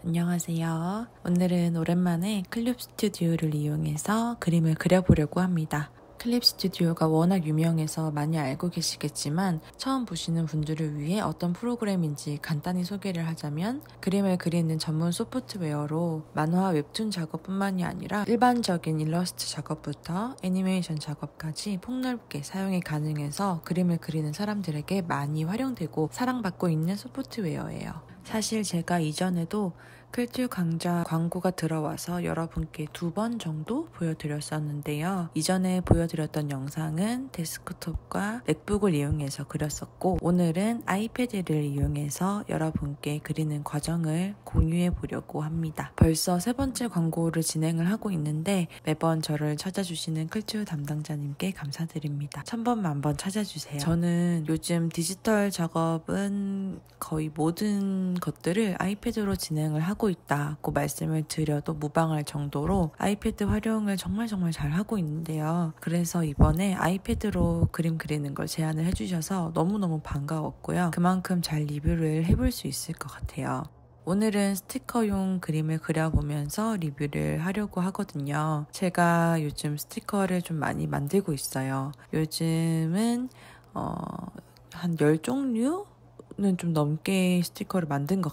안녕하세요. 오늘은 오랜만에 클립 스튜디오를 이용해서 그림을 그려보려고 합니다. 클립 스튜디오가 워낙 유명해서 많이 알고 계시겠지만 처음 보시는 분들을 위해 어떤 프로그램인지 간단히 소개를 하자면 그림을 그리는 전문 소프트웨어로 만화 웹툰 작업뿐만이 아니라 일반적인 일러스트 작업부터 애니메이션 작업까지 폭넓게 사용이 가능해서 그림을 그리는 사람들에게 많이 활용되고 사랑받고 있는 소프트웨어예요. 사실 제가 이전에도 클튜 강좌 광고가 들어와서 여러분께 2번 정도 보여드렸었는데요. 이전에 보여드렸던 영상은 데스크톱과 맥북을 이용해서 그렸었고 오늘은 아이패드를 이용해서 여러분께 그리는 과정을 공유해 보려고 합니다. 벌써 3번째 광고를 진행을 하고 있는데 매번 저를 찾아주시는 클튜 담당자님께 감사드립니다. 1000번 만번 찾아주세요. 저는 요즘 디지털 작업은 거의 모든 것들을 아이패드로 진행을 하고 있다고 말씀을 드려도 무방할 정도로 아이패드 활용을 정말 잘 하고 있는데요. 그래서 이번에 아이패드로 그림 그리는 걸 제안을 해주셔서 너무너무 반가웠고요. 그만큼 잘 리뷰를 해볼 수 있을 것 같아요. 오늘은 스티커용 그림을 그려보면서 리뷰를 하려고 하거든요. 제가 요즘 스티커를 좀 많이 만들고 있어요. 요즘은 한 10종류는 좀 넘게 스티커를 만든 것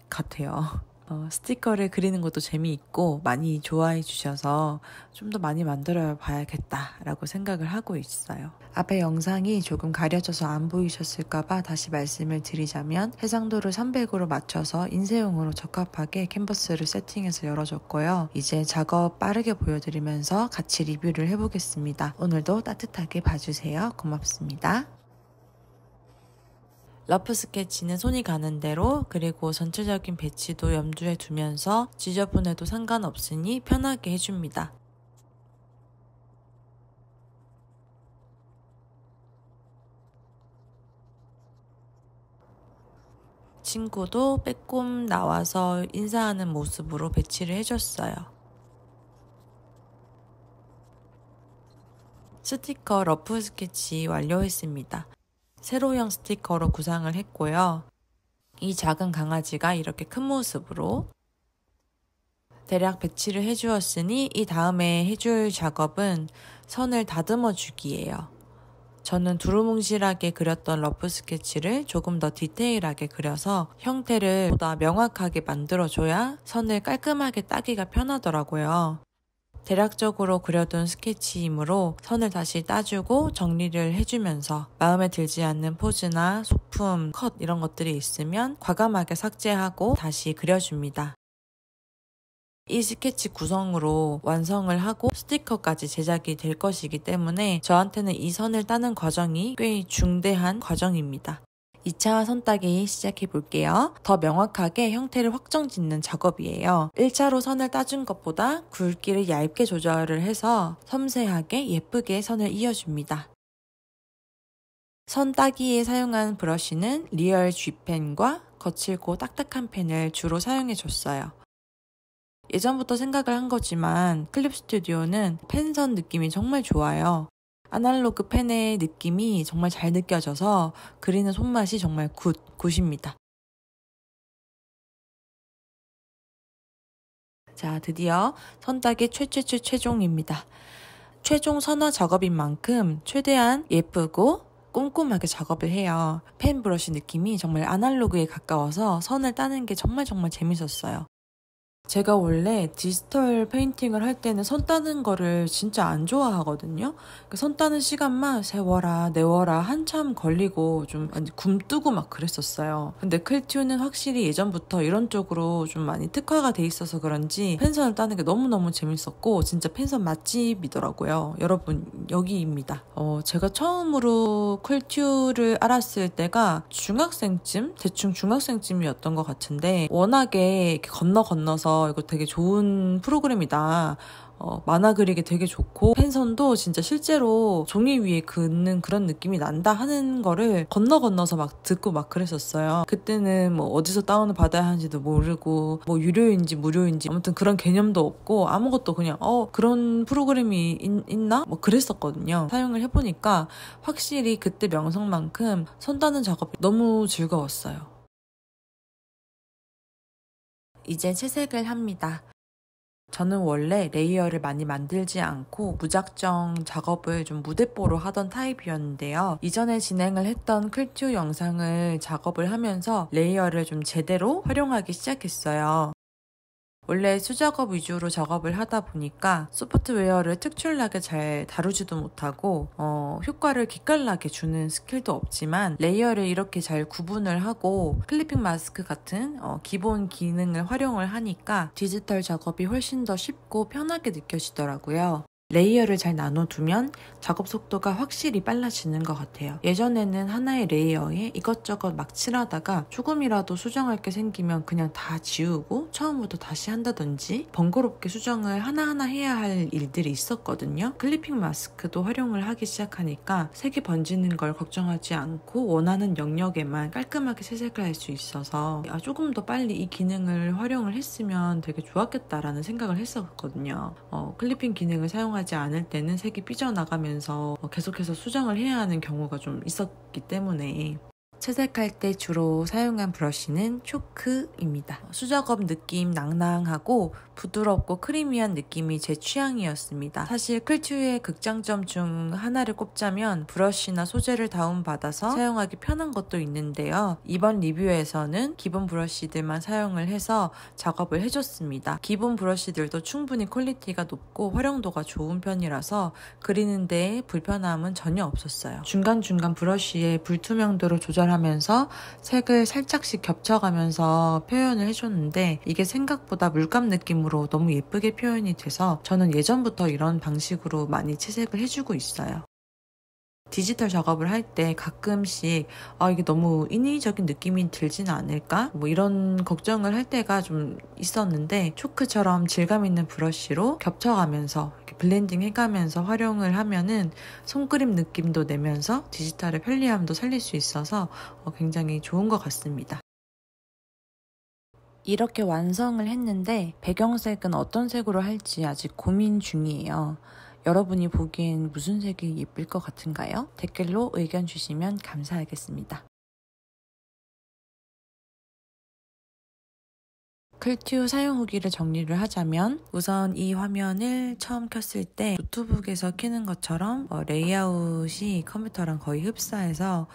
같아요. 스티커를 그리는 것도 재미있고 많이 좋아해 주셔서 좀 더 많이 만들어 봐야겠다라고 생각을 하고 있어요. 앞에 영상이 조금 가려져서 안 보이셨을까봐 다시 말씀을 드리자면 해상도를 300으로 맞춰서 인쇄용으로 적합하게 캔버스를 세팅해서 열어줬고요. 이제 작업 빠르게 보여드리면서 같이 리뷰를 해보겠습니다. 오늘도 따뜻하게 봐주세요. 고맙습니다. 러프 스케치는 손이 가는 대로 그리고 전체적인 배치도 염두에 두면서 지저분해도 상관없으니 편하게 해줍니다. 친구도 빼꼼 나와서 인사하는 모습으로 배치를 해줬어요. 스티커 러프 스케치 완료했습니다. 세로형 스티커로 구상을 했고요. 이 작은 강아지가 이렇게 큰 모습으로 대략 배치를 해주었으니 이 다음에 해줄 작업은 선을 다듬어 주기예요. 저는 두루뭉실하게 그렸던 러프 스케치를 조금 더 디테일하게 그려서 형태를 보다 명확하게 만들어줘야 선을 깔끔하게 따기가 편하더라고요. 대략적으로 그려둔 스케치이므로 선을 다시 따주고 정리를 해주면서 마음에 들지 않는 포즈나 소품, 컷 이런 것들이 있으면 과감하게 삭제하고 다시 그려줍니다. 이 스케치 구성으로 완성을 하고 스티커까지 제작이 될 것이기 때문에 저한테는 이 선을 따는 과정이 꽤 중대한 과정입니다. 2차 선 따기 시작해 볼게요. 더 명확하게 형태를 확정 짓는 작업이에요. 1차로 선을 따준 것보다 굵기를 얇게 조절을 해서 섬세하게 예쁘게 선을 이어줍니다. 선 따기에 사용한 브러쉬는 리얼 G펜과 거칠고 딱딱한 펜을 주로 사용해 줬어요. 예전부터 생각을 한 거지만 클립 스튜디오는 펜선 느낌이 정말 좋아요. 아날로그 펜의 느낌이 정말 잘 느껴져서 그리는 손맛이 정말 굿입니다. 자, 드디어 선따기 최종입니다. 최종 선화 작업인 만큼 최대한 예쁘고 꼼꼼하게 작업을 해요. 펜 브러쉬 느낌이 정말 아날로그에 가까워서 선을 따는 게 정말 재밌었어요. 제가 원래 디지털 페인팅을 할 때는 선 따는 거를 진짜 안 좋아하거든요. 선 따는 시간만 세워라 내워라 한참 걸리고 좀 굼뜨고 막 그랬었어요. 근데 클튜는 확실히 예전부터 이런 쪽으로 좀 많이 특화가 돼 있어서 그런지 펜선을 따는 게 너무너무 재밌었고 진짜 펜선 맛집이더라고요. 여러분 여기입니다. 제가 처음으로 클튜를 알았을 때가 대충 중학생쯤이었던 것 같은데 워낙에 이렇게 건너서 이거 되게 좋은 프로그램이다. 만화 그리기 되게 좋고 펜선도 진짜 실제로 종이 위에 긋는 그런 느낌이 난다 하는 거를 건너서 막 듣고 막 그랬었어요. 그때는 뭐 어디서 다운을 받아야 하는지도 모르고 뭐 유료인지 무료인지 아무튼 그런 개념도 없고 아무것도 그냥 그런 프로그램이 있나? 뭐 그랬었거든요. 사용을 해보니까 확실히 그때 명성만큼 선 따는 작업이 너무 즐거웠어요. 이제 채색을 합니다. 저는 원래 레이어를 많이 만들지 않고 무작정 작업을 좀 무대뽀로 하던 타입이었는데요. 이전에 진행을 했던 퀄튜 영상을 작업을 하면서 레이어를 좀 제대로 활용하기 시작했어요. 원래 수작업 위주로 작업을 하다 보니까 소프트웨어를 특출나게 잘 다루지도 못하고 효과를 기깔나게 주는 스킬도 없지만 레이어를 이렇게 잘 구분을 하고 클리핑 마스크 같은 기본 기능을 활용을 하니까 디지털 작업이 훨씬 더 쉽고 편하게 느껴지더라고요. 레이어를 잘 나눠두면 작업 속도가 확실히 빨라지는 것 같아요. 예전에는 하나의 레이어에 이것저것 막 칠하다가 조금이라도 수정할 게 생기면 그냥 다 지우고 처음부터 다시 한다든지 번거롭게 수정을 하나하나 해야 할 일들이 있었거든요. 클리핑 마스크도 활용을 하기 시작하니까 색이 번지는 걸 걱정하지 않고 원하는 영역에만 깔끔하게 채색을 할 수 있어서 조금 더 빨리 이 기능을 활용을 했으면 되게 좋았겠다라는 생각을 했었거든요. 클리핑 기능을 사용하지 않을 때는 색이 삐져나가면서 계속해서 수정을 해야 하는 경우가 좀 있었기 때문에 채색할 때 주로 사용한 브러쉬는 초크입니다. 수작업 느낌 낭낭하고 부드럽고 크리미한 느낌이 제 취향이었습니다. 사실 퀄튜의 극장점 중 하나를 꼽자면 브러쉬나 소재를 다운받아서 사용하기 편한 것도 있는데요. 이번 리뷰에서는 기본 브러쉬들만 사용을 해서 작업을 해줬습니다. 기본 브러쉬들도 충분히 퀄리티가 높고 활용도가 좋은 편이라서 그리는 데 불편함은 전혀 없었어요. 중간중간 브러쉬의 불투명도를 조절하면서 색을 살짝씩 겹쳐가면서 표현을 해줬는데 이게 생각보다 물감 느낌으로 너무 예쁘게 표현이 돼서 저는 예전부터 이런 방식으로 많이 채색을 해주고 있어요. 디지털 작업을 할 때 가끔씩 이게 너무 인위적인 느낌이 들지는 않을까? 뭐 이런 걱정을 할 때가 좀 있었는데 초크처럼 질감 있는 브러쉬로 겹쳐가면서 이렇게 블렌딩 해가면서 활용을 하면은 손그림 느낌도 내면서 디지털의 편리함도 살릴 수 있어서 굉장히 좋은 것 같습니다. 이렇게 완성을 했는데 배경색은 어떤 색으로 할지 아직 고민 중이에요. 여러분이 보기엔 무슨 색이 예쁠 것 같은가요? 댓글로 의견 주시면 감사하겠습니다. 퀄튜 사용 후기를 정리를 하자면 우선 이 화면을 처음 켰을 때 노트북에서 켜는 것처럼 레이아웃이 컴퓨터랑 거의 흡사해서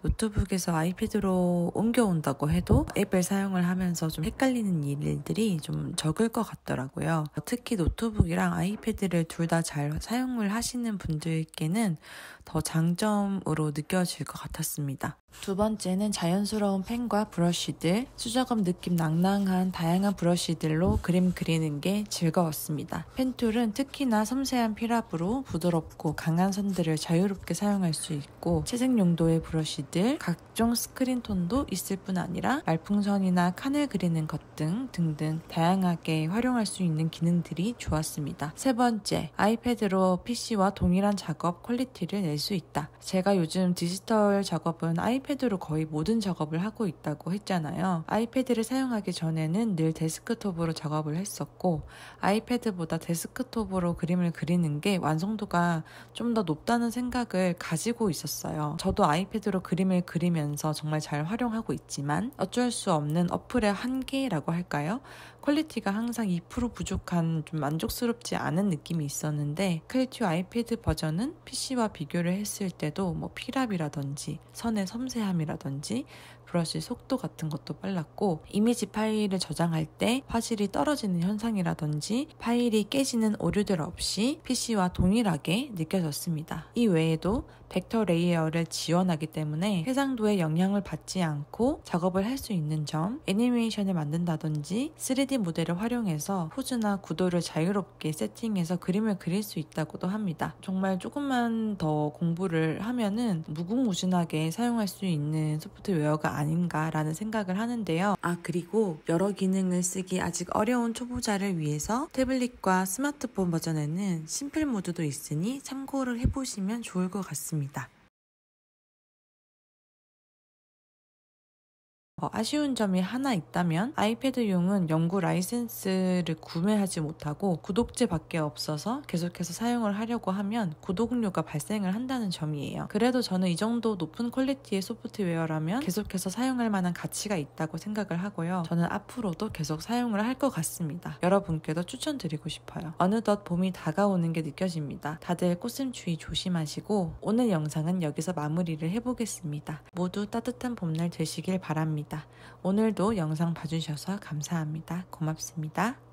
노트북에서 아이패드로 옮겨온다고 해도 앱을 사용을 하면서 좀 헷갈리는 일들이 좀 적을 것 같더라고요. 특히 노트북이랑 아이패드를 둘 다 잘 사용을 하시는 분들께는 더 장점으로 느껴질 것 같았습니다. 두 번째는 자연스러운 펜과 브러쉬들, 수작업 느낌 낭낭한 다양한 브러쉬들로 그림 그리는 게 즐거웠습니다. 펜툴은 특히나 섬세한 필압으로 부드럽고 강한 선들을 자유롭게 사용할 수 있고 채색 용도의 브러쉬들, 각종 스크린 톤도 있을 뿐 아니라 말풍선이나 칸을 그리는 것 등등 다양하게 활용할 수 있는 기능들이 좋았습니다. 세 번째, 아이패드로 PC와 동일한 작업 퀄리티를 낼 수 있다. 제가 요즘 디지털 작업은 아이패드로 거의 모든 작업을 하고 있다고 했잖아요. 아이패드를 사용하기 전에는 늘 데스크톱으로 작업을 했었고 아이패드보다 데스크톱으로 그림을 그리는 게 완성도가 좀 더 높다는 생각을 가지고 있었어요. 저도 아이패드로 그림을 그리면서 정말 잘 활용하고 있지만 어쩔 수 없는 어플의 한계라고 할까요? 퀄리티가 항상 2% 부족한 좀 만족스럽지 않은 느낌이 있었는데 퀄튜 아이패드 버전은 PC와 비교를 했을 때도 필압이라든지 선의 섬세함이라든지 브러쉬 속도 같은 것도 빨랐고 이미지 파일을 저장할 때 화질이 떨어지는 현상이라든지 파일이 깨지는 오류들 없이 PC와 동일하게 느껴졌습니다. 이 외에도 벡터 레이어를 지원하기 때문에 해상도에 영향을 받지 않고 작업을 할 수 있는 점, 애니메이션을 만든다든지 3D 모델을 활용해서 포즈나 구도를 자유롭게 세팅해서 그림을 그릴 수 있다고도 합니다. 정말 조금만 더 공부를 하면은 무궁무진하게 사용할 수 있는 소프트웨어가 아닌가라는 생각을 하는데요. 그리고 여러 기능을 쓰기 아직 어려운 초보자를 위해서 태블릿과 스마트폰 버전에는 심플 모드도 있으니 참고를 해보시면 좋을 것 같습니다. 아쉬운 점이 하나 있다면 아이패드용은 연구 라이센스를 구매하지 못하고 구독제밖에 없어서 계속해서 사용을 하려고 하면 구독료가 발생을 한다는 점이에요. 그래도 저는 이 정도 높은 퀄리티의 소프트웨어라면 계속해서 사용할 만한 가치가 있다고 생각을 하고요. 저는 앞으로도 계속 사용을 할 것 같습니다. 여러분께도 추천드리고 싶어요. 어느덧 봄이 다가오는 게 느껴집니다. 다들 꽃샘추위 조심하시고 오늘 영상은 여기서 마무리를 해보겠습니다. 모두 따뜻한 봄날 되시길 바랍니다. 오늘도 영상 봐주셔서 감사합니다. 고맙습니다.